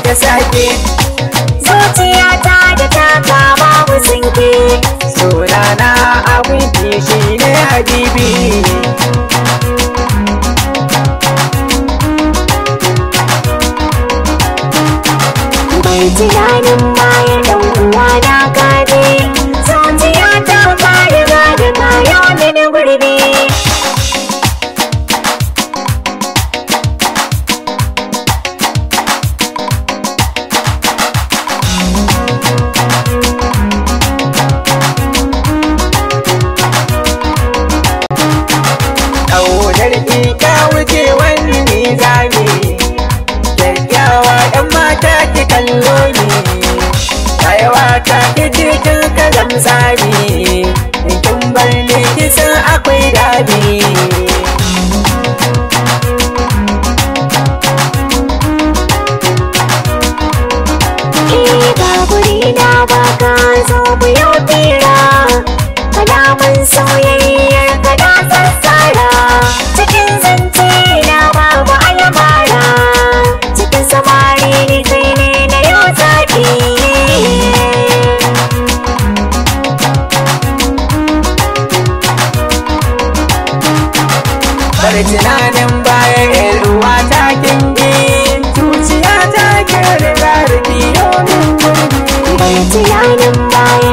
ta sake zuciyata da ta kama musinki sunana abinci shi ne habibi mai tunanin baya dan uwa na gane zuciyata ba riga da kayo mini gurbi ka wuce wani nizami kyakkyawa ɗan mata ki kallo ni rayuwa ta ki jikin ka zamsami kin bar ni kisan akwai daɗi ga guri na baka zo mu yau fira kalaman soyayyar ka na sassara cikin zance na babu almara cikin samari ni kai ne na yau zaɓi bar tunanin baya yar uwa ta kingi zuciya ta ke riga rufi yau min gurbi bar tunanin baya